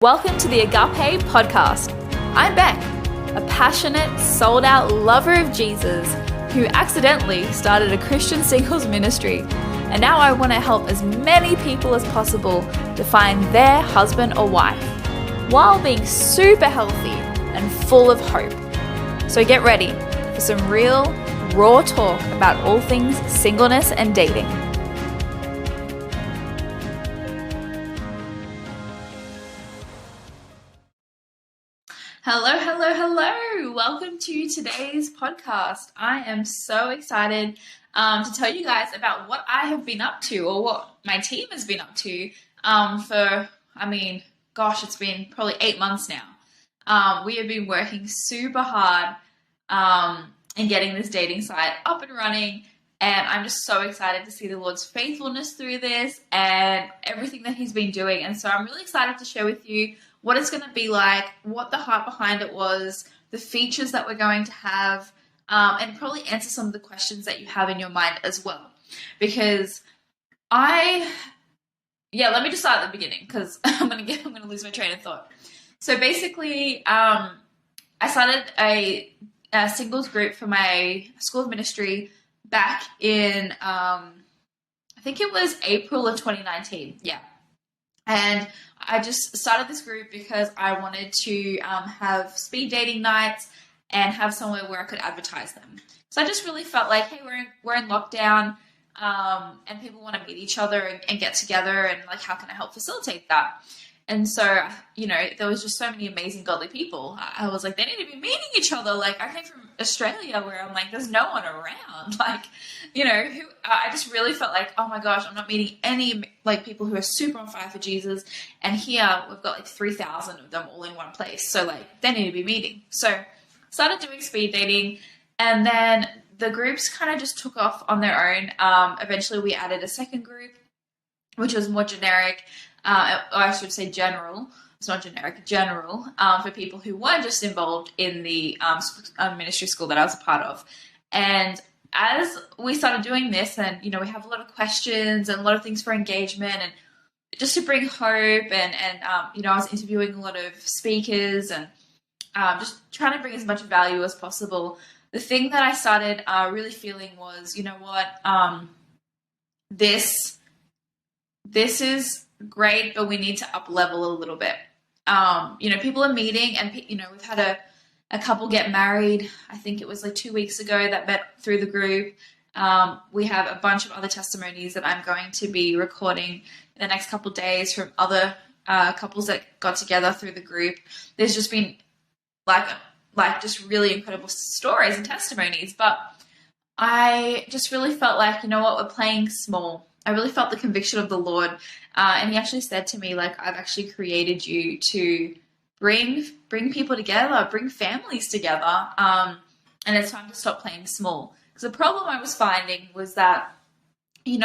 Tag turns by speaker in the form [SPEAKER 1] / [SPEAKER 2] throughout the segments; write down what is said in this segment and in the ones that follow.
[SPEAKER 1] Welcome to the Agape Podcast. I'm Beck, a passionate, sold-out lover of Jesus who accidentally started a Christian singles ministry, and now I want to help as many people as possible to find their husband or wife while being super healthy and full of hope. So get ready for some real, raw talk about all things singleness and dating. Hello. Welcome to today's podcast. I am so excited to tell you guys about what I have been up to, or what my team has been up to it's been probably 8 months now. We have been working super hard in getting this dating site up and running, and I'm just so excited to see the Lord's faithfulness through this and everything that He's been doing. And so I'm really excited to share with you what it's going to be like, what the heart behind it was, the features that we're going to have, and probably answer some of the questions that you have in your mind as well. Because let me just start at the beginning, because I'm going to lose my train of thought. So basically, I started a singles group for my school of ministry back in, I think it was April of 2019. Yeah. And I just started this group because I wanted to have speed dating nights and have somewhere where I could advertise them. So I just really felt like, hey, we're in lockdown, and people want to meet each other and get together, and like, how can I help facilitate that? And so, there was just so many amazing godly people. I was like, they need to be meeting each other. Like, I came from Australia where I'm like, there's no one around. Like, I just really felt like, oh my gosh, I'm not meeting any like people who are super on fire for Jesus. And here we've got like 3,000 of them all in one place. So like, they need to be meeting. So started doing speed dating, and then the groups kind of just took off on their own. Eventually we added a second group, which was more generic. Or I should say general. It's not generic, general, for people who weren't just involved in the ministry school that I was a part of. And as we started doing this, and, we have a lot of questions and a lot of things for engagement and just to bring hope, and I was interviewing a lot of speakers and just trying to bring as much value as possible. The thing that I started really feeling was, this is great, but we need to up level a little bit. People are meeting, and we've had a couple get married. I think it was like 2 weeks ago that met through the group. We have a bunch of other testimonies that I'm going to be recording in the next couple days from other couples that got together through the group. There's just been like just really incredible stories and testimonies, but I just really felt like, we're playing small. I really felt the conviction of the Lord, and He actually said to me, like, I've actually created you to bring people together, bring families together, and it's time to stop playing small. Because the problem I was finding was that, you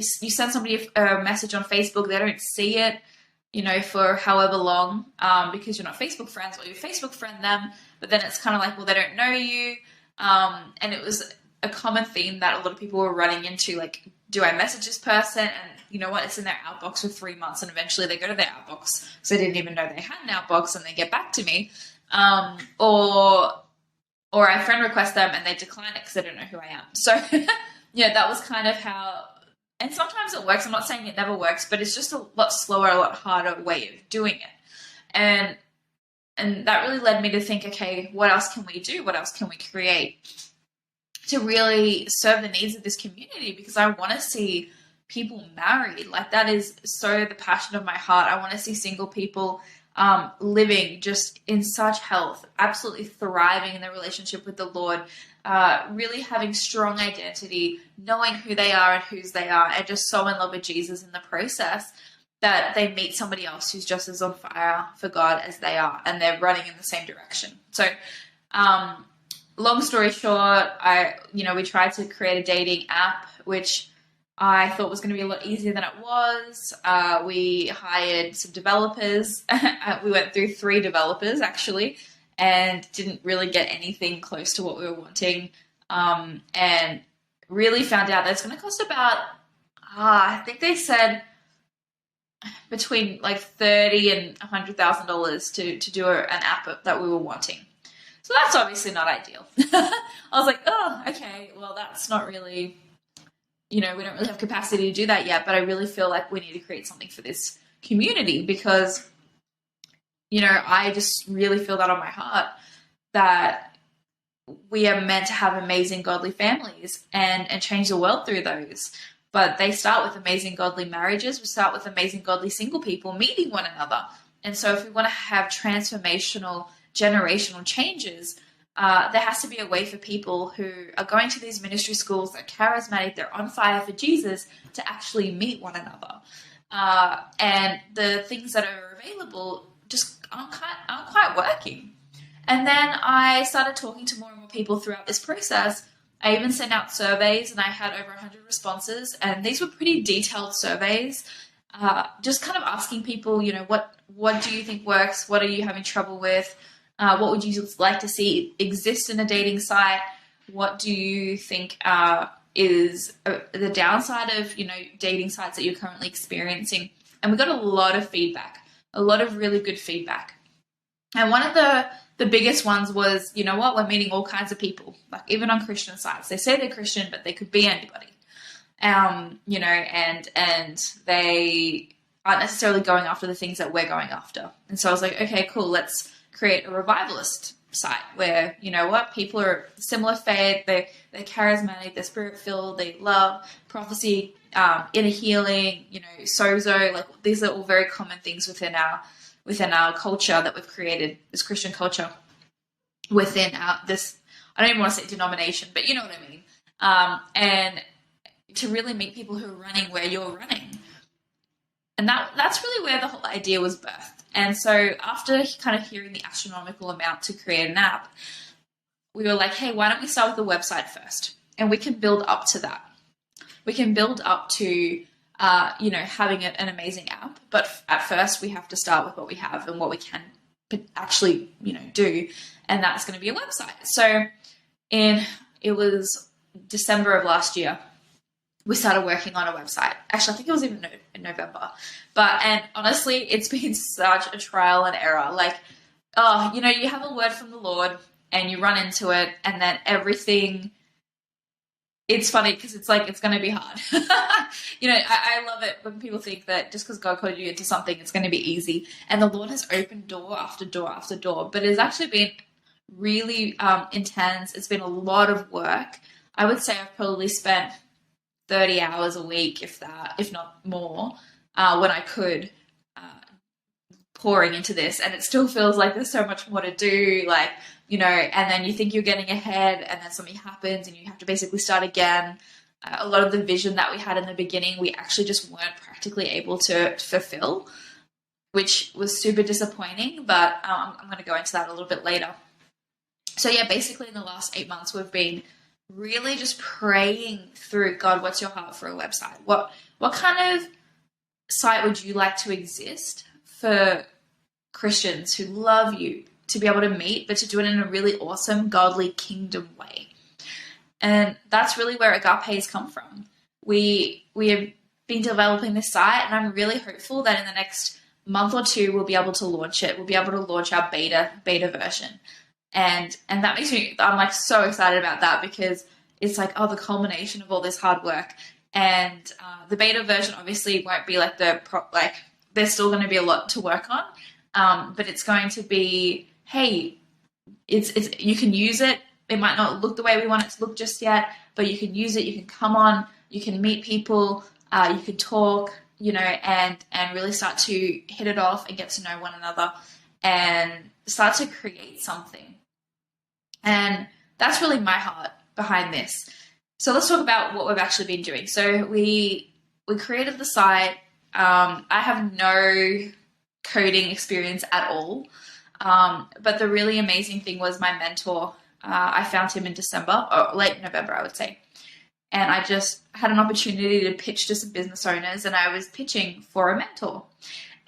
[SPEAKER 1] send somebody a message on Facebook, they don't see it, for however long, because you're not Facebook friends, or you Facebook friend them, but then it's kind of like, well, they don't know you, and it was a common theme that a lot of people were running into, like, do I message this person? And you know what? It's in their outbox for 3 months, and eventually they go to their outbox, so they didn't even know they had an outbox, and they get back to me. Or I friend request them and they decline it because they don't know who I am. So that was kind of how, and sometimes it works. I'm not saying it never works, but it's just a lot slower, a lot harder way of doing it. And that really led me to think, okay, what else can we do? What else can we create to really serve the needs of this community? Because I want to see people married. Like, that is so the passion of my heart. I want to see single people living just in such health, absolutely thriving in their relationship with the Lord, really having strong identity, knowing who they are and whose they are, and just so in love with Jesus in the process that they meet somebody else who's just as on fire for God as they are, and they're running in the same direction. So, long story short, we tried to create a dating app, which I thought was going to be a lot easier than it was. We hired some developers. We went through 3 developers, actually, and didn't really get anything close to what we were wanting. And really found out that it's going to cost about, I think they said between like $30,000 and $100,000 to do an app that we were wanting. So that's obviously not ideal. I was like, oh, okay, well, that's not really, we don't really have capacity to do that yet, but I really feel like we need to create something for this community because, I just really feel that on my heart that we are meant to have amazing godly families and change the world through those. But they start with amazing godly marriages. We start with amazing godly single people meeting one another. And so if we want to have transformational, generational changes, there has to be a way for people who are going to these ministry schools, they're charismatic, they're on fire for Jesus, to actually meet one another. And the things that are available just aren't quite working. And then I started talking to more and more people throughout this process. I even sent out surveys and I had over 100 responses, and these were pretty detailed surveys, just kind of asking people, what do you think works? What are you having trouble with? What would you like to see exist in a dating site? What do you think is the downside of, dating sites that you're currently experiencing? And we got a lot of feedback, a lot of really good feedback. And one of the biggest ones was, we're meeting all kinds of people, like even on Christian sites. They say they're Christian, but they could be anybody. And they aren't necessarily going after the things that we're going after. And so I was like, okay, cool, let's create a revivalist site where, people are similar faith, they're charismatic, they're spirit-filled, they love prophecy, inner healing, sozo, like these are all very common things within our culture that we've created, this Christian culture within this, I don't even want to say denomination, but you know what I mean. And to really meet people who are running where you're running. And that's really where the whole idea was birthed. And so after kind of hearing the astronomical amount to create an app, we were like, hey, why don't we start with the website first? And we can build up to that. We can build up to having an amazing app. But at first, we have to start with what we have and what we can actually, do. And that's going to be a website. So it was December of last year, we started working on a website. Actually, I think it was even in November. And honestly, it's been such a trial and error. Like, you have a word from the Lord and you run into it, and then everything... It's funny because it's like, it's going to be hard. I love it when people think that just because God called you into something, it's going to be easy. And the Lord has opened door after door after door. But it's actually been really intense. It's been a lot of work. I would say I've probably spent 30 hours a week, if not more, when I could, pouring into this. And it still feels like there's so much more to do. Like, and then you think you're getting ahead and then something happens and you have to basically start again. A lot of the vision that we had in the beginning, we actually just weren't practically able to fulfill, which was super disappointing, but I'm going to go into that a little bit later. So yeah, basically in the last 8 months, we've been really just praying through, God, what's your heart for a website? What kind of site would you like to exist for Christians who love you, to be able to meet, but to do it in a really awesome, godly kingdom way? And that's really where Agape has come from. We have been developing this site, and I'm really hopeful that in the next month or two, we'll be able to launch it. We'll be able to launch our beta version. And that makes me, I'm like so excited about that, because it's like, the culmination of all this hard work. And the beta version obviously won't be like there's still going to be a lot to work on. But it's going to be, hey, it's you can use it. It might not look the way we want it to look just yet, but you can use it. You can come on, you can meet people, you can talk, and really start to hit it off and get to know one another and start to create something. And that's really my heart behind this. So let's talk about what we've actually been doing. So we created the site. I have no coding experience at all. But the really amazing thing was my mentor. I found him in December, or late November, I would say. And I just had an opportunity to pitch to some business owners, and I was pitching for a mentor.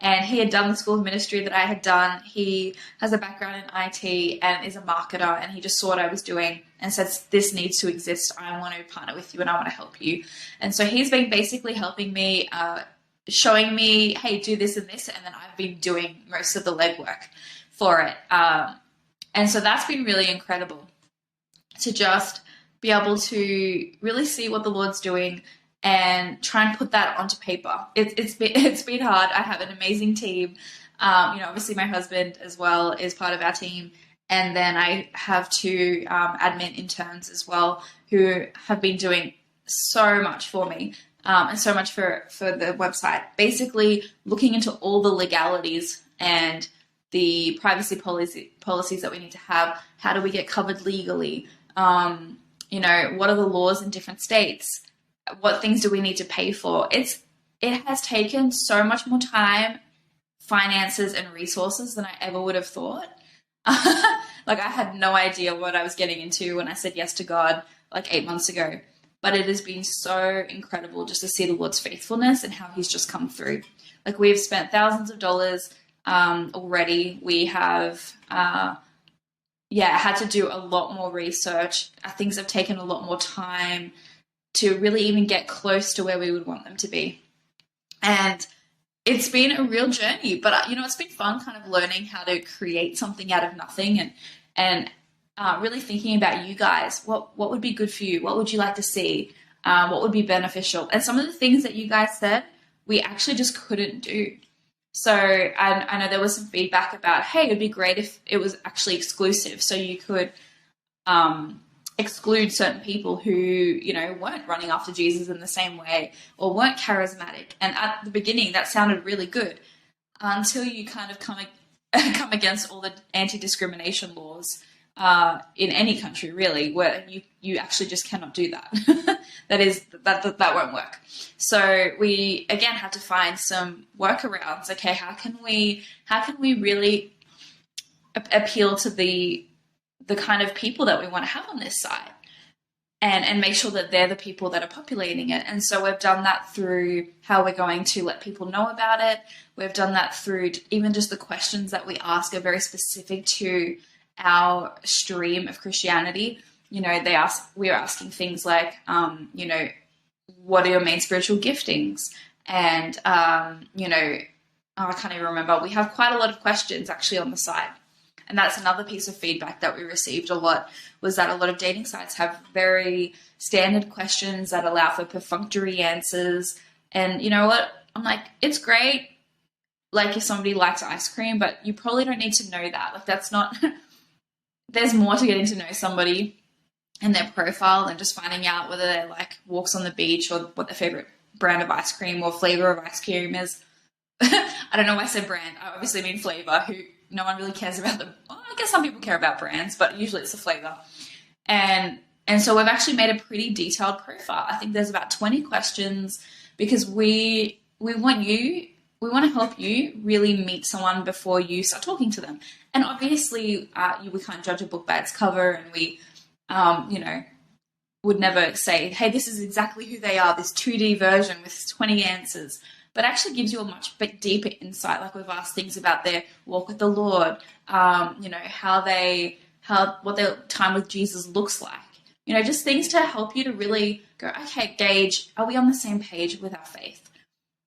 [SPEAKER 1] And he had done the school of ministry that I had done. He has a background in IT and is a marketer, and he just saw what I was doing and said, this needs to exist. I want to partner with you and I want to help you. And so he's been basically helping me showing me, hey, do this and this, and then I've been doing most of the legwork for it. And so that's been really incredible to just be able to really see what the Lord's doing and try and put that onto paper. It's been hard. I have an amazing team. Obviously my husband as well is part of our team. And then I have two admin interns as well who have been doing so much for me and so much for the website. Basically looking into all the legalities and the privacy policies that we need to have. How do we get covered legally? What are the laws in different states? What things do we need to pay for? It has taken so much more time, finances, and resources than I ever would have thought. Like I had no idea what I was getting into when I said yes to God like 8 months ago. But it has been so incredible just to see the Lord's faithfulness and how he's just come through. Like we've spent thousands of dollars already. We have had to do a lot more research. Things have taken a lot more time to really even get close to where we would want them to be. And it's been a real journey, but it's been fun kind of learning how to create something out of nothing and really thinking about you guys. What would be good for you? What would you like to see? What would be beneficial? And some of the things that you guys said, we actually just couldn't do. So I know there was some feedback about, hey, it'd be great if it was actually exclusive, so you could exclude certain people who, weren't running after Jesus in the same way or weren't charismatic. And at the beginning, that sounded really good until you kind of come against all the anti-discrimination laws in any country, really, where you actually just cannot do that. that won't work. So we again had to find some workarounds. Okay, how can we really appeal to the kind of people that we want to have on this site and make sure that they're the people that are populating it. And so we've done that through how we're going to let people know about it. We've done that through even just the questions that we ask are very specific to our stream of Christianity. We are asking things like, what are your main spiritual giftings? And, I can't even remember. We have quite a lot of questions actually on the site. And that's another piece of feedback that we received a lot, was that a lot of dating sites have very standard questions that allow for perfunctory answers. And you know what? I'm like, it's great, like if somebody likes ice cream, but you probably don't need to know that. Like that's not, there's more to getting to know somebody and their profile than just finding out whether they like walks on the beach or what their favorite brand of ice cream or flavor of ice cream is. I don't know why I said brand. I obviously mean flavor, who no one really cares about them. Well, I guess some people care about brands, but usually it's the flavor. And so we've actually made a pretty detailed profile. I think there's about 20 questions because we want to help you really meet someone before you start talking to them. And obviously we can't judge a book by its cover, and we, would never say, hey, this is exactly who they are, this 2D version with 20 answers. But actually gives you a much deeper insight. Like we've asked things about their walk with the Lord, what their time with Jesus looks like. Just things to help you to really go, okay, gauge, are we on the same page with our faith?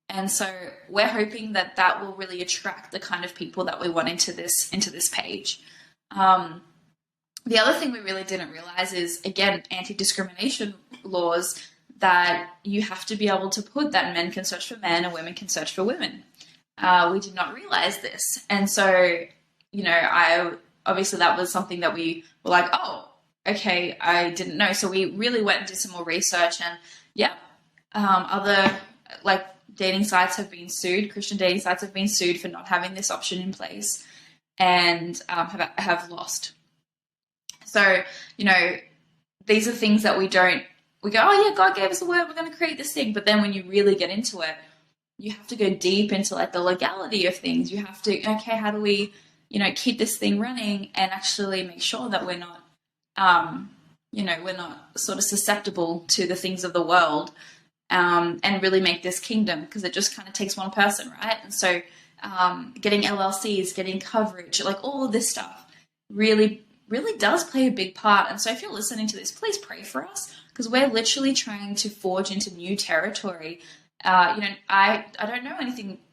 [SPEAKER 1] And so we're hoping that will really attract the kind of people that we want into this page. The other thing we really didn't realize is, again, anti-discrimination laws, that you have to be able to put that men can search for men and women can search for women. We did not realize this. And so, obviously that was something that we were like, oh, okay, I didn't know. So we really went and did some more research, and other like dating sites have been sued. Christian dating sites have been sued for not having this option in place and have lost. So, these are things that we go, oh yeah, God gave us a word, we're going to create this thing. But then when you really get into it, you have to go deep into like the legality of things. You have to, okay, how do we, keep this thing running and actually make sure that we're not, we're not sort of susceptible to the things of the world, and really make this kingdom, because it just kind of takes one person, right? And so getting LLCs, getting coverage, like all of this stuff really does play a big part. And so if you're listening to this, please pray for us, because we're literally trying to forge into new territory I don't know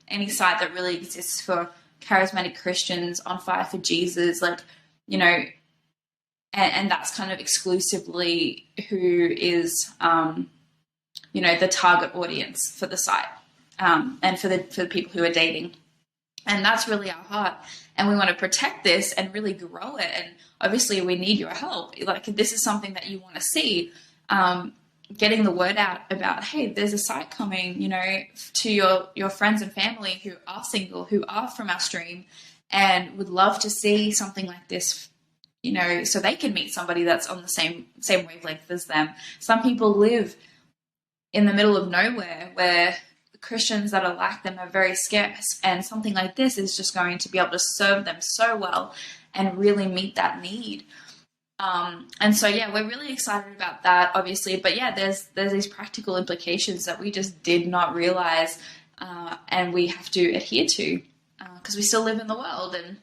[SPEAKER 1] any site that really exists for charismatic Christians on fire for Jesus, like, and that's kind of exclusively who is, the target audience for the site, and for the people who are dating. And that's really our heart. And we want to protect this and really grow it. And obviously we need your help. Like, if this is something that you want to see, getting the word out about, hey, there's a site coming, to your friends and family who are single, who are from our stream, and would love to see something like this, so they can meet somebody that's on the same wavelength as them. Some people live in the middle of nowhere where Christians that are like them are very scarce, and something like this is just going to be able to serve them so well and really meet that need. And so, yeah, we're really excited about that, obviously. But yeah, there's these practical implications that we just did not realize, and we have to adhere to, because we still live in the world. And,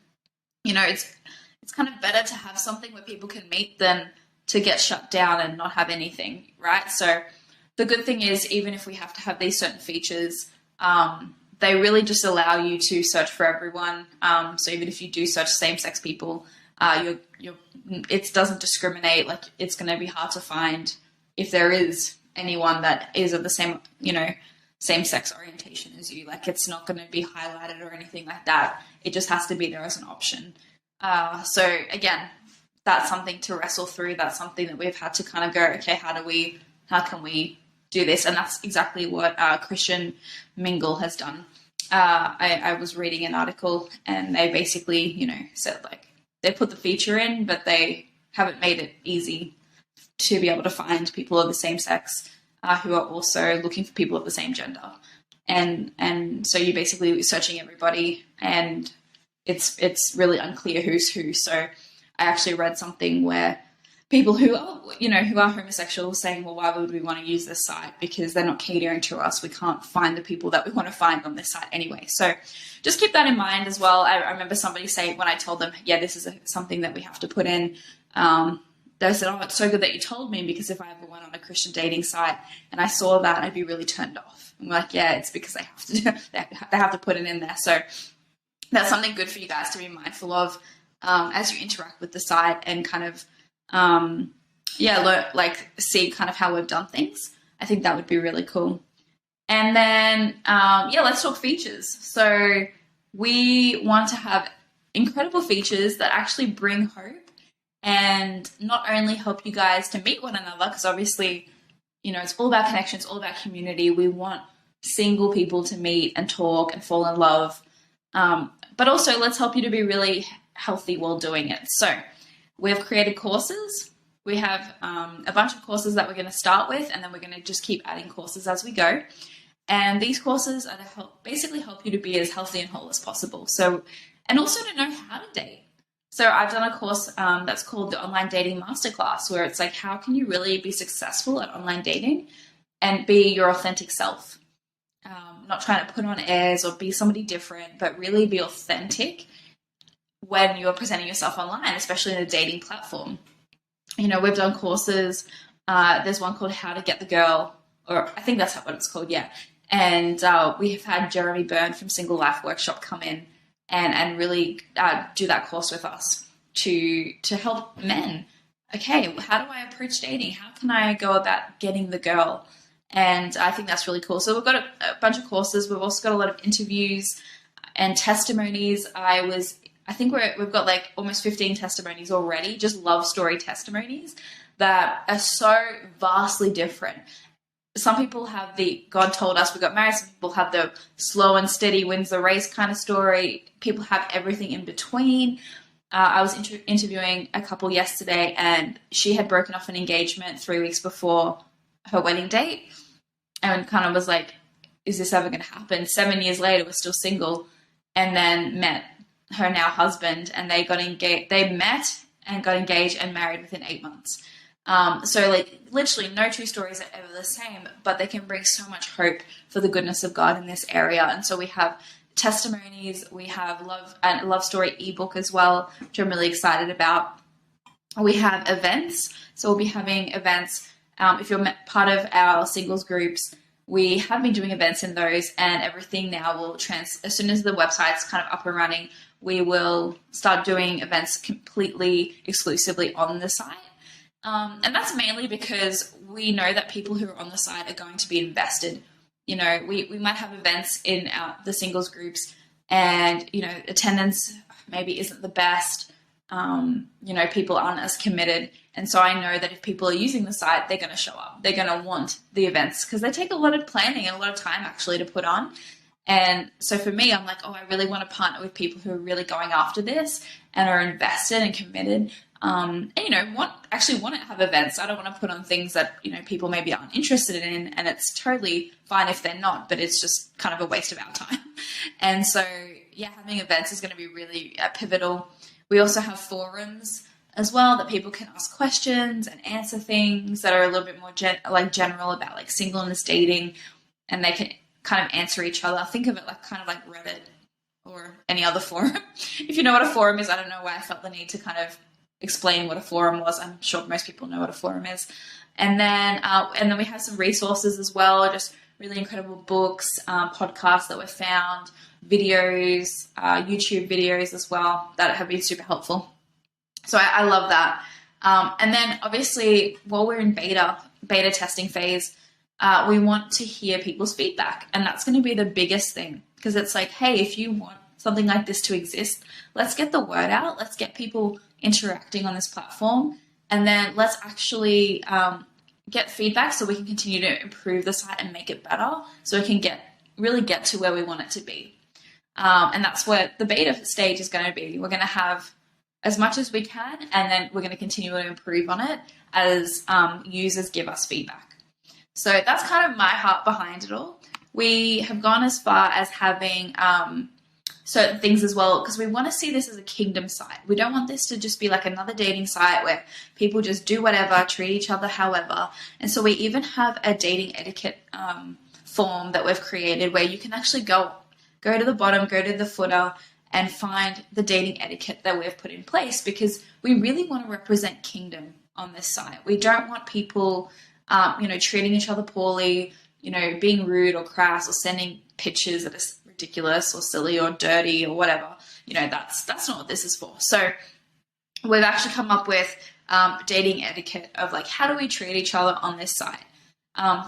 [SPEAKER 1] it's kind of better to have something where people can meet than to get shut down and not have anything, right? So the good thing is, even if we have to have these certain features, they really just allow you to search for everyone. So even if you do search same-sex people, it doesn't discriminate. Like, it's going to be hard to find if there is anyone that is of the same, same-sex orientation as you. Like, it's not going to be highlighted or anything like that. It just has to be there as an option. So again, that's something to wrestle through. That's something that we've had to kind of go, okay, how can we do this? And that's exactly what Christian Mingle has done. I was reading an article, and they basically, said, like, they put the feature in, but they haven't made it easy to be able to find people of the same sex who are also looking for people of the same gender. And so you're basically searching everybody, and it's really unclear who's who. So I actually read something where people who are homosexual saying, well, why would we want to use this site? Because they're not catering to us. We can't find the people that we want to find on this site anyway. So just keep that in mind as well. I remember somebody saying, when I told them, yeah, this is something that we have to put in, they said, oh, it's so good that you told me, because if I ever went on a Christian dating site and I saw that, I'd be really turned off. I'm like, yeah, it's because they have to put it in there. So that's something good for you guys to be mindful of as you interact with the site, and kind of see kind of how we've done things. I think that would be really cool. And then, let's talk features. So we want to have incredible features that actually bring hope, and not only help you guys to meet one another, because obviously, it's all about connections, all about community. We want single people to meet and talk and fall in love. But also, let's help you to be really healthy while doing it. So we've created courses. We have a bunch of courses that we're going to start with, and then we're going to just keep adding courses as we go. And these courses are to basically help you to be as healthy and whole as possible. So, and also to know how to date. So I've done a course that's called the Online Dating Masterclass, where it's like, how can you really be successful at online dating and be your authentic self? Not trying to put on airs or be somebody different, but really be authentic when you're presenting yourself online, especially in a dating platform. We've done courses. There's one called How to Get the Girl, or I think that's what it's called, yeah. And we have had Jeremy Byrne from Single Life Workshop come in and really do that course with us to help men. Okay, how do I approach dating? How can I go about getting the girl? And I think that's really cool. So we've got a bunch of courses. We've also got a lot of interviews and testimonies. I think we've got like almost 15 testimonies already, just love story testimonies that are so vastly different. Some people have the God told us we got married. Some people have the slow and steady wins the race kind of story. People have everything in between. I was interviewing a couple yesterday, and she had broken off an engagement 3 weeks before her wedding date, and kind of was like, is this ever going to happen? 7 years later, we're still single, and then met her now husband, and they got engaged. They met and got engaged and married within 8 months. So like literally no two stories are ever the same, but they can bring so much hope for the goodness of God in this area. And so we have testimonies, we have love story ebook as well, which I'm really excited about. We have events. So we'll be having events. If you're part of our singles groups, we have been doing events in those, and everything now will as soon as the website's kind of up and running, we will start doing events completely exclusively on the site. And that's mainly because we know that people who are on the site are going to be invested. You know, we might have events in the singles groups, and, you know, attendance maybe isn't the best. You know, people aren't as committed. And so I know that if people are using the site, they're going to show up. They're going to want the events because they take a lot of planning and a lot of time actually to put on. And so for me, I'm like, oh, I really want to partner with people who are really going after this and are invested and committed. And, you know, want to have events. I don't want to put on things that, you know, people maybe aren't interested in, and it's totally fine if they're not, but it's just kind of a waste of our time. And so, yeah, having events is going to be really pivotal. We also have forums as well that people can ask questions and answer things that are a little bit more general about like singleness, dating, and they can kind of answer each other. Think of it like kind of like Reddit or any other forum. If you know what a forum is, I don't know why I felt the need to kind of explain what a forum was. I'm sure most people know what a forum is. And then we have some resources as well, just really incredible books, podcasts that were found, videos, YouTube videos as well that have been super helpful. So I love that. And then obviously while we're in beta testing phase, we want to hear people's feedback. And that's going to be the biggest thing, because it's like, hey, if you want something like this to exist, let's get the word out. Let's get people interacting on this platform. And then let's actually get feedback so we can continue to improve the site and make it better so we can really get to where we want it to be. And that's where the beta stage is going to be. We're going to have as much as we can, and then we're going to continue to improve on it as users give us feedback. So that's kind of my heart behind it all. We have gone as far as having certain things as well, because we want to see this as a kingdom site. We don't want this to just be like another dating site where people just do whatever, treat each other however. And so we even have a dating etiquette form that we've created where you can actually go to the bottom, go to the footer, and find the dating etiquette that we've put in place, because we really want to represent kingdom on this site. We don't want people, treating each other poorly, being rude or crass or sending pictures that are ridiculous or silly or dirty or whatever. That's not what this is for. So we've actually come up with dating etiquette of like, how do we treat each other on this site?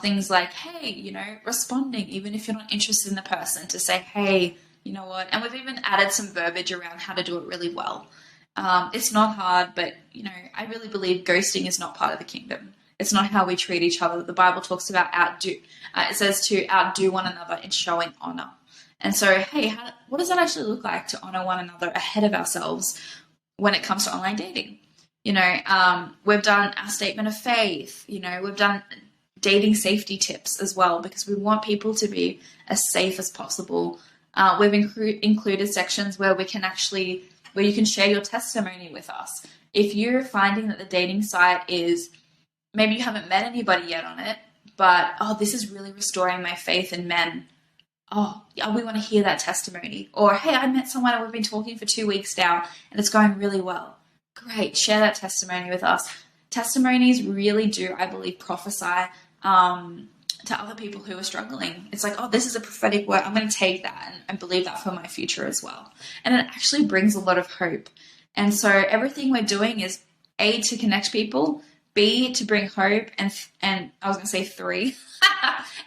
[SPEAKER 1] Things like, hey, responding even if you're not interested in the person, to say, hey, you know what? And we've even added some verbiage around how to do it really well. It's not hard, but, I really believe ghosting is not part of the kingdom. It's not how we treat each other. The Bible talks about outdo. It says to outdo one another in showing honor. And so, hey, what does that actually look like to honor one another ahead of ourselves when it comes to online dating? We've done our statement of faith. We've done dating safety tips as well, because we want people to be as safe as possible. We've included sections where you can share your testimony with us. If you're finding that the dating site is, maybe you haven't met anybody yet on it, but, this is really restoring my faith in men. We want to hear that testimony. Or, hey, I met someone and we've been talking for 2 weeks now and it's going really well. Great. Share that testimony with us. Testimonies really do, I believe, prophesy to other people who are struggling. It's like, this is a prophetic word. I'm going to take that and believe that for my future as well. And it actually brings a lot of hope. And so everything we're doing is A, to connect people, B, to bring hope, and I was going to say 3,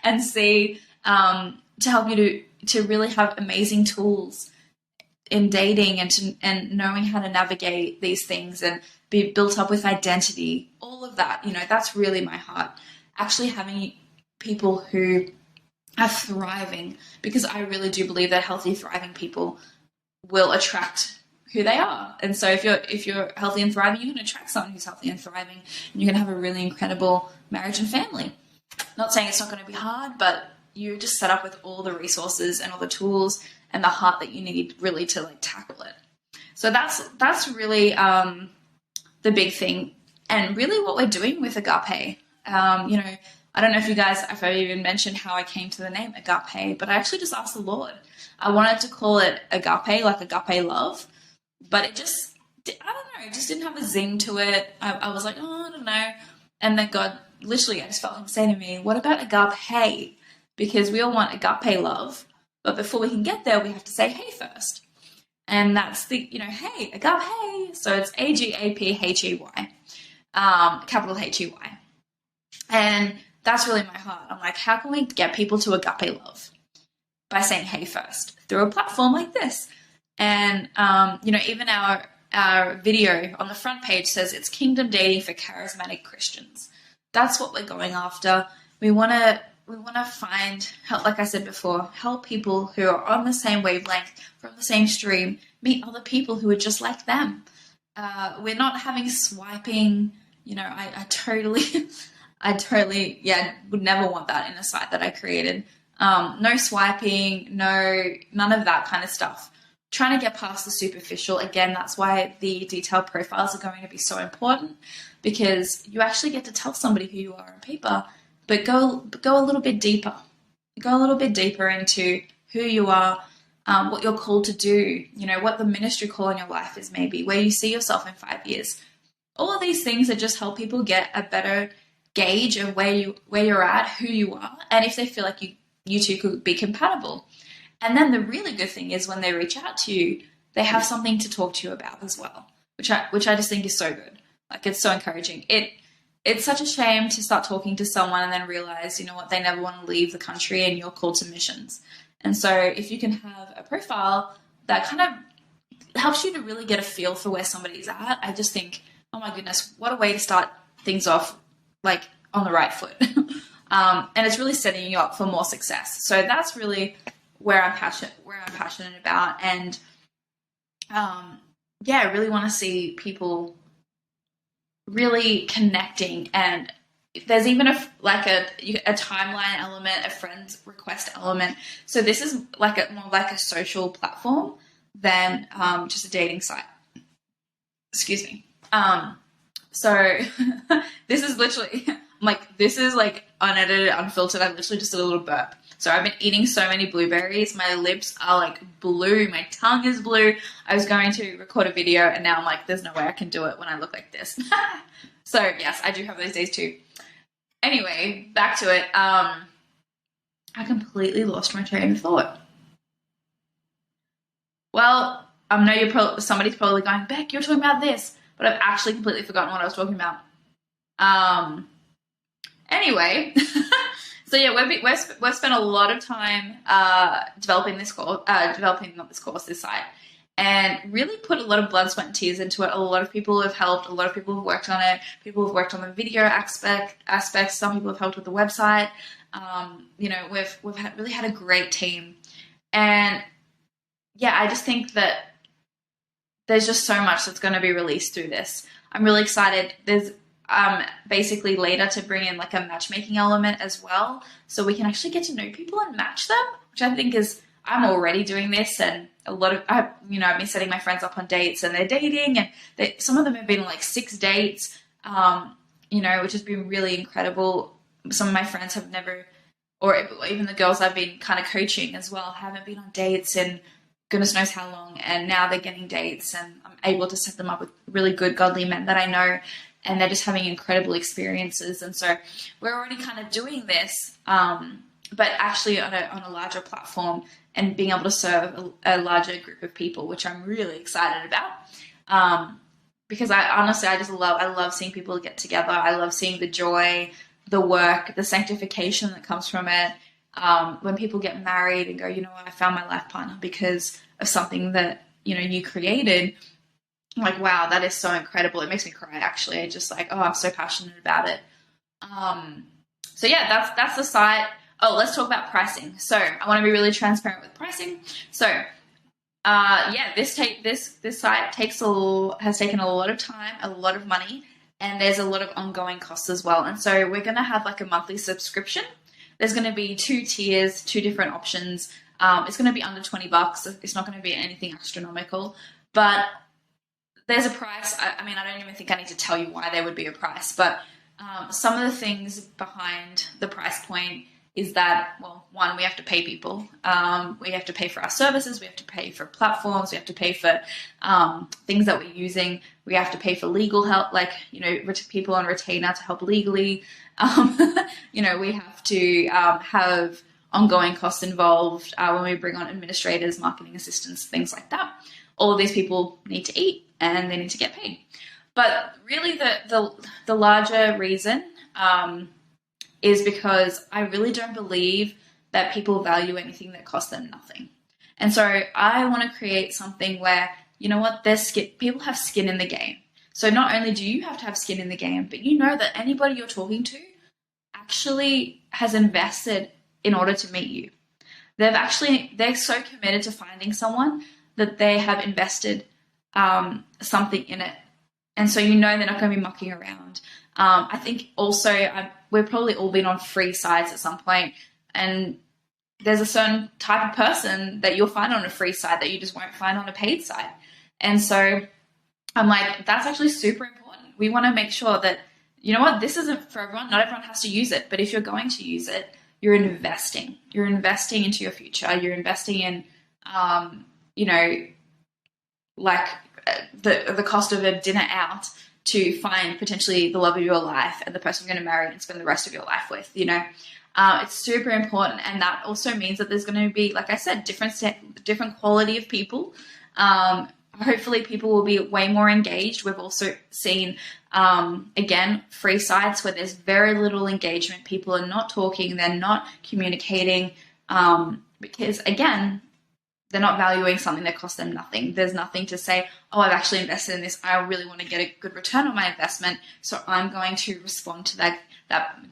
[SPEAKER 1] and C, to help you to really have amazing tools in dating and knowing how to navigate these things and be built up with identity, all of that. That's really my heart. Actually having people who are thriving, because I really do believe that healthy, thriving people will attract who they are. And so if you're healthy and thriving, you're going to attract someone who's healthy and thriving, and you're going to have a really incredible marriage and family. Not saying it's not going to be hard, but you're just set up with all the resources and all the tools and the heart that you need really to tackle it. So that's really the big thing, and really what we're doing with Agape. I don't know if I even mentioned how I came to the name Agape, but I actually just asked the Lord. I wanted to call it Agape, like agape love, but it just didn't have a zing to it. I was like, I don't know. And then God, literally, I just felt him say to me, what about agape? because we all want agape love, but before we can get there, we have to say hey first. And that's the, hey, agape. So it's AGAPHEY, capital HEY. And that's really my heart. I'm like, how can we get people to agape love? By saying hey first through a platform like this. And, even our video on the front page says it's kingdom dating for charismatic Christians. That's what we're going after. We want to find help, like I said before, help people who are on the same wavelength, from the same stream, meet other people who are just like them. We're not having swiping. I totally, would never want that in a site that I created. No swiping, none of that kind of stuff. Trying to get past the superficial. Again, that's why the detailed profiles are going to be so important, because you actually get to tell somebody who you are on paper, but go a little bit deeper. Go a little bit deeper into who you are, what you're called to do, what the ministry call in your life is, maybe where you see yourself in 5 years. All of these things that just help people get a better gauge of where you're at, who you are, and if they feel like you two could be compatible. And then the really good thing is when they reach out to you, they have something to talk to you about as well, which I just think is so good. Like, it's so encouraging. It's such a shame to start talking to someone and then realize, they never want to leave the country and you're called to missions. And so if you can have a profile that kind of helps you to really get a feel for where somebody's at, I just think, oh my goodness, what a way to start things off, like, on the right foot. And it's really setting you up for more success. So that's really where I'm passionate about. And I really want to see people really connecting. And there's even a timeline element, a friends request element. So this is more like a social platform than just a dating site. Excuse me. So this is literally this is unedited, unfiltered. I literally just did a little burp. So I've been eating so many blueberries. My lips are blue. My tongue is blue. I was going to record a video and now I'm there's no way I can do it when I look like this. So yes, I do have those days too. Anyway, back to it. I completely lost my train of thought. Well, I know somebody's probably going, Beck, you're talking about this, but I've actually completely forgotten what I was talking about. Anyway, so yeah, we've spent a lot of time developing this site, and really put a lot of blood, sweat, and tears into it. A lot of people have helped. A lot of people have worked on it. People have worked on the video aspects. Some people have helped with the website. We've really had a great team, and yeah, I just think that there's just so much that's going to be released through this. I'm really excited. There's basically later to bring in a matchmaking element as well, so we can actually get to know people and match them, which I think I'm already doing this, and I've been setting my friends up on dates, and they're dating, and some of them have been 6 dates, which has been really incredible. Some of my friends have never, or even the girls I've been kind of coaching as well, haven't been on dates in goodness knows how long, and now they're getting dates, and I'm able to set them up with really good godly men that I know, and they're just having incredible experiences. And so we're already kind of doing this, but actually on a larger platform, and being able to serve a larger group of people, which I'm really excited about. Because I love seeing people get together. I love seeing the joy, the work, the sanctification that comes from it. When people get married and go, I found my life partner because of something that, you created. I'm like, wow, that is so incredible. It makes me cry, actually. I just I'm so passionate about it. So yeah, that's the site. Oh, let's talk about pricing. So I want to be really transparent with pricing. So this site has taken a lot of time, a lot of money, and there's a lot of ongoing costs as well. And so we're going to have a monthly subscription. There's going to be 2 tiers, 2 different options. It's going to be under $20. It's not going to be anything astronomical, but there's a price. I don't even think I need to tell you why there would be a price, but some of the things behind the price point is that, well, one, we have to pay people. We have to pay for our services. We have to pay for platforms. We have to pay for things that we're using. We have to pay for legal help, people on retainer to help legally. We have to have ongoing costs involved when we bring on administrators, marketing assistants, things like that. All of these people need to eat and they need to get paid. But really the larger reason is because I really don't believe that people value anything that costs them nothing. And so I want to create something where, you know what, people have skin in the game. So not only do you have to have skin in the game, but you know that anybody you're talking to actually has invested in order to meet you. They're so committed to finding someone that they have invested something in it. And so you know they're not going to be mucking around. I think also we've probably all been on free sites at some point, and there's a certain type of person that you'll find on a free site that you just won't find on a paid site. And so I'm like, that's actually super important. We want to make sure that, you know what, this isn't for everyone. Not everyone has to use it, but if you're going to use it, you're investing. You're investing into your future. You're investing in, like the cost of a dinner out to find potentially the love of your life and the person you're going to marry and spend the rest of your life with, you know. It's super important, and that also means that there's going to be, like I said, different quality of people. Hopefully people will be way more engaged. We've also seen, again, free sites where there's very little engagement. People are not talking, they're not communicating, because, again, they're not valuing something that costs them nothing. There's nothing to say, oh, I've actually invested in this. I really want to get a good return on my investment, so I'm going to respond to that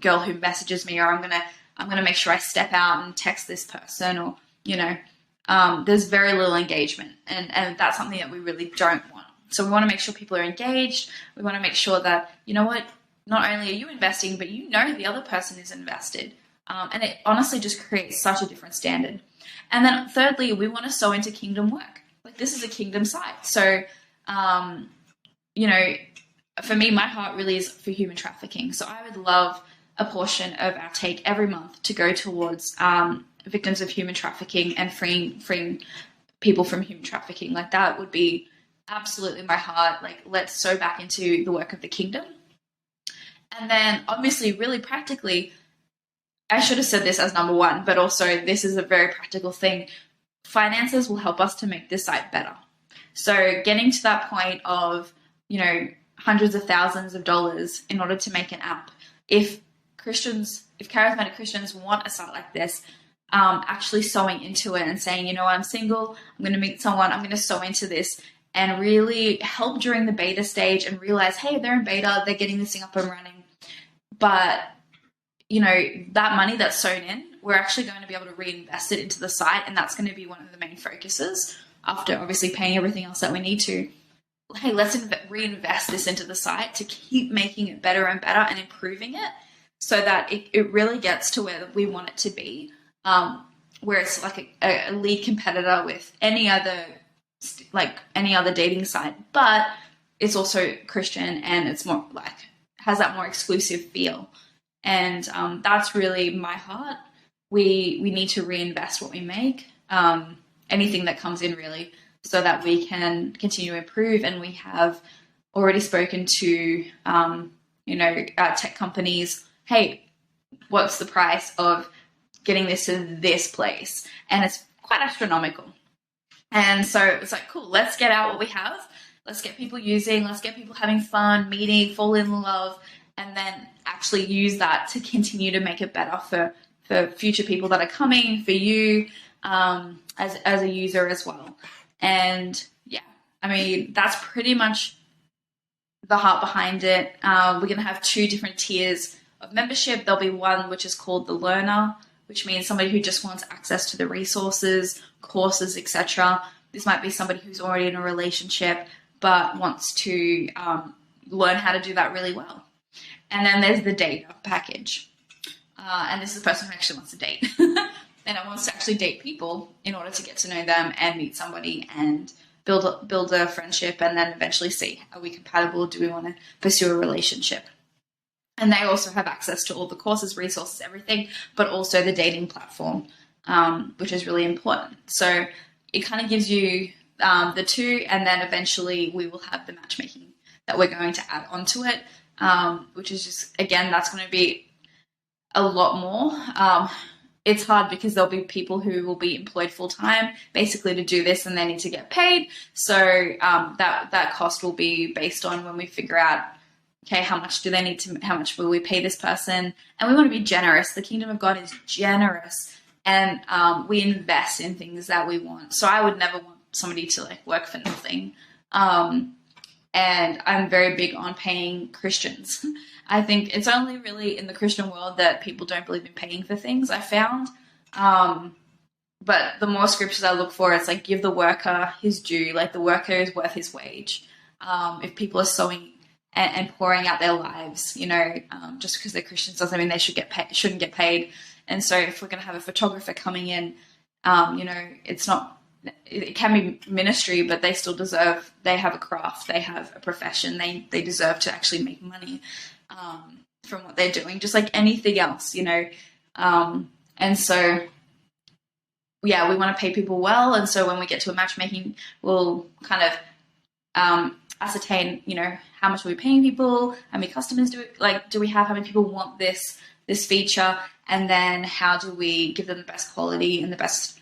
[SPEAKER 1] girl who messages me, or I'm gonna make sure I step out and text this person, or, you know, there's very little engagement, and that's something that we really don't want. So we want to make sure people are engaged. We want to make sure that, you know what, not only are you investing, but you know the other person is invested. And it honestly just creates such a different standard. And then thirdly, we want to sow into kingdom work. Like, this is a kingdom site. So, you know, for me, my heart really is for human trafficking. So I would love a portion of our take every month to go towards victims of human trafficking and freeing people from human trafficking. Like, that would be absolutely my heart. Like, let's sow back into the work of the kingdom. And then obviously, really practically, I should have said this as number one, but also this is a very practical thing. Finances will help us to make this site better. So getting to that point of, you know, hundreds of thousands of dollars in order to make an app. If charismatic Christians want a site like this, actually sowing into it and saying, you know, I'm single, I'm going to meet someone, I'm going to sow into this, and really help during the beta stage and realize, hey, they're in beta, they're getting this thing up and running. But, you know, that money that's sown in, we're actually going to be able to reinvest it into the site, and that's going to be one of the main focuses after obviously paying everything else that we need to. Hey, let's reinvest this into the site to keep making it better and better and improving it so that it really gets to where we want it to be, where it's like a lead competitor with any other dating site, but it's also Christian and it's more like has that more exclusive feel. And that's really my heart. We need to reinvest what we make, anything that comes in really, so that we can continue to improve. And we have already spoken to, tech companies. Hey, what's the price of getting this to this place? And it's quite astronomical. And so it's like, cool, let's get out what we have. Let's get people using, let's get people having fun, meeting, fall in love, and then actually use that to continue to make it better for future people that are coming, for you as a user as well. And yeah, I mean, that's pretty much the heart behind it. We're going to have 2 different tiers of membership. There'll be one which is called the learner, which means somebody who just wants access to the resources, courses, etc. This might be somebody who's already in a relationship but wants to learn how to do that really well. And then there's the data package. And this is the person who actually wants to date. And wants to actually date people in order to get to know them and meet somebody and build a friendship, and then eventually see, are we compatible? Do we want to pursue a relationship? And they also have access to all the courses, resources, everything, but also the dating platform, which is really important. So it kind of gives you the 2, and then eventually we will have the matchmaking that we're going to add onto it, which is just, again, that's going to be a lot more. it's hard because there'll be people who will be employed full time basically to do this, and they need to get paid. So that cost will be based on when we figure out, okay, how much will we pay this person? And we want to be generous. The kingdom of God is generous, and we invest in things that we want. So I would never want somebody to like work for nothing. And I'm very big on paying Christians. I think it's only really in the Christian world that people don't believe in paying for things, I found. But the more scriptures I look for, it's like, give the worker his due. Like, the worker is worth his wage. If people are sowing and pouring out their lives, just because they're Christians doesn't mean they shouldn't get paid. And so if we're going to have a photographer coming in, it can be ministry, but they still they have a craft, they have a profession, they deserve to actually make money from what they're doing, just like anything else, and so, yeah, we want to pay people well. And so when we get to a matchmaking, we'll kind of ascertain, how much are we paying people, how many customers do we have, how many people want this feature, and then how do we give them the best quality and the best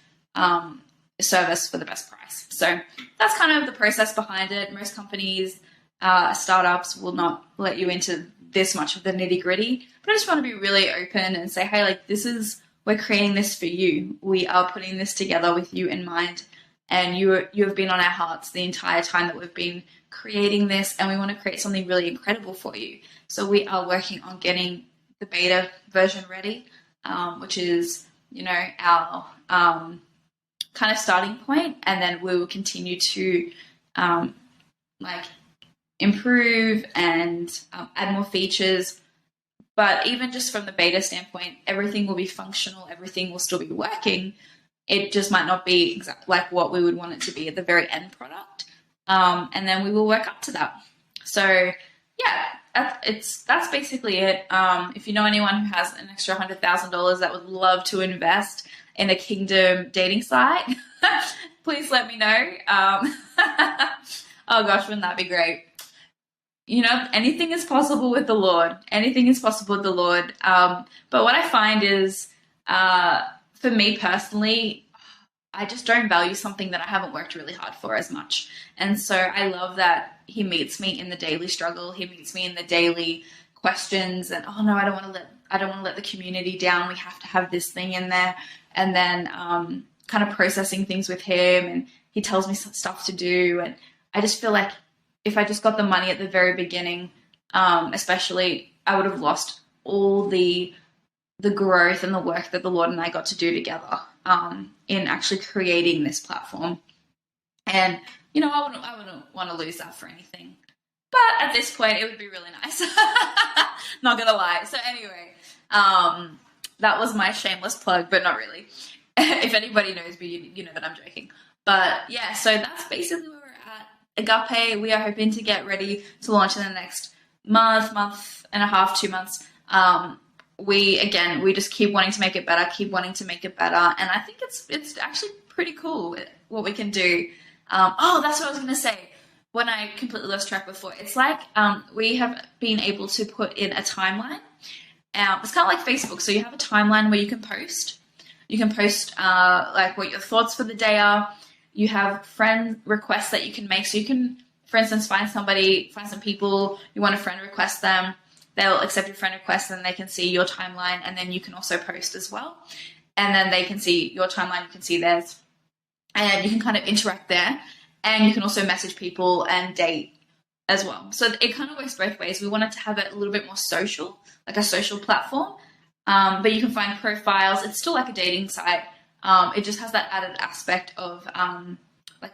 [SPEAKER 1] service for the best price. So that's kind of the process behind it. Most companies, startups, will not let you into this much of the nitty gritty, but I just want to be really open and say, hey, like, we're creating this for you. We are putting this together with you in mind, and you have been on our hearts the entire time that we've been creating this, and we want to create something really incredible for you. So we are working on getting the beta version ready, which is, our kind of starting point, and then we will continue to improve and add more features. But even just from the beta standpoint, everything will be functional, everything will still be working. It just might not be exactly like what we would want it to be at the very end product. And then we will work up to that. So yeah, that's basically it. If you know anyone who has an extra $100,000 that would love to invest in a kingdom dating site, please let me know. Oh gosh, wouldn't that be great? Anything is possible with the Lord. Anything is possible with the Lord. But what I find is, for me personally, I just don't value something that I haven't worked really hard for as much. And so I love that he meets me in the daily struggle. He meets me in the daily questions, and, oh no, I don't want to let the community down. We have to have this thing in there. And then kind of processing things with him, and he tells me some stuff to do. And I just feel like if I just got the money at the very beginning, especially, I would have lost all the growth and the work that the Lord and I got to do together in actually creating this platform. And, I wouldn't want to lose that for anything. But at this point, it would be really nice. Not going to lie. So anyway, that was my shameless plug, but not really. If anybody knows me, you know that I'm joking. But yeah, so that's basically where we're at. Agape, we are hoping to get ready to launch in the next month and a half, 2 months. We just keep wanting to make it better, and I think it's actually pretty cool what we can do. That's what I was going to say when I completely lost track before. It's like we have been able to put in a timeline. It's kind of like Facebook. So you have a timeline where you can post. You can post like what your thoughts for the day are. You have friend requests that you can make. So you can, for instance, find some people, you want to friend request them. They'll accept your friend request, and they can see your timeline, and then you can also post as well. And then they can see your timeline, you can see theirs, and you can kind of interact there. And you can also message people and date as well. So it kind of works both ways. We wanted to have it a little bit more social, like a social platform. But you can find profiles. It's still like a dating site. It just has that added aspect of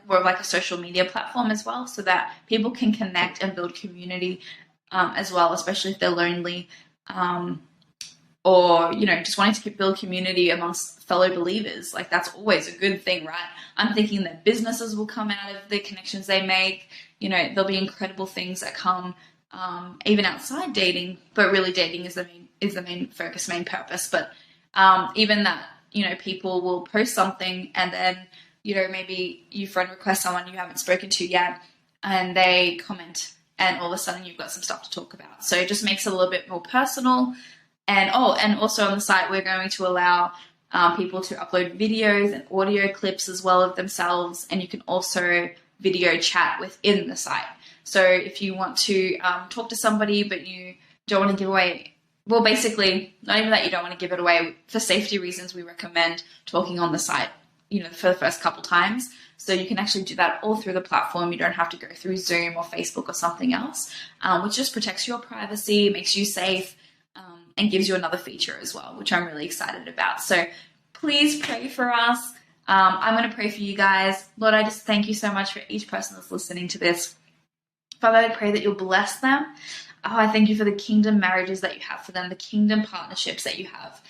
[SPEAKER 1] more of like a social media platform as well, so that people can connect and build community as well, especially if they're lonely, or just wanting to build community amongst fellow believers. Like, that's always a good thing, right? I'm thinking that businesses will come out of the connections they make. There'll be incredible things that come even outside dating, but really dating is the main focus, main purpose. But even that, people will post something, and then maybe you friend request someone you haven't spoken to yet, and they comment, and all of a sudden you've got some stuff to talk about. So it just makes it a little bit more personal. And also on the site, we're going to allow people to upload videos and audio clips as well of themselves, and you can also video chat within the site. So if you want to talk to somebody but you don't want to give away, well, basically, not even that you don't want to give it away, for safety reasons, we recommend talking on the site, for the first couple times. So you can actually do that all through the platform. You don't have to go through Zoom or Facebook or something else, which just protects your privacy, makes you safe, and gives you another feature as well, which I'm really excited about. So please pray for us. I'm going to pray for you guys. Lord, I just thank you so much for each person that's listening to this. Father, I pray that you'll bless them. Oh, I thank you for the kingdom marriages that you have for them, the kingdom partnerships that you have.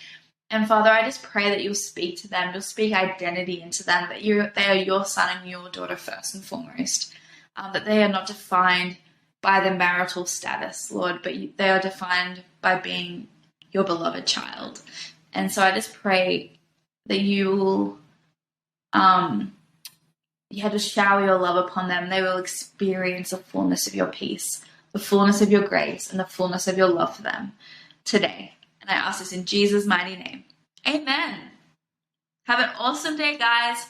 [SPEAKER 1] And Father, I just pray that you'll speak to them, you'll speak identity into them, that they are your son and your daughter first and foremost, that they are not defined by their marital status, Lord, but they are defined by being your beloved child. And so I just pray that you will just shower your love upon them. They will experience the fullness of your peace, the fullness of your grace, and the fullness of your love for them today. And I ask this in Jesus' mighty name. Amen. Have an awesome day, guys.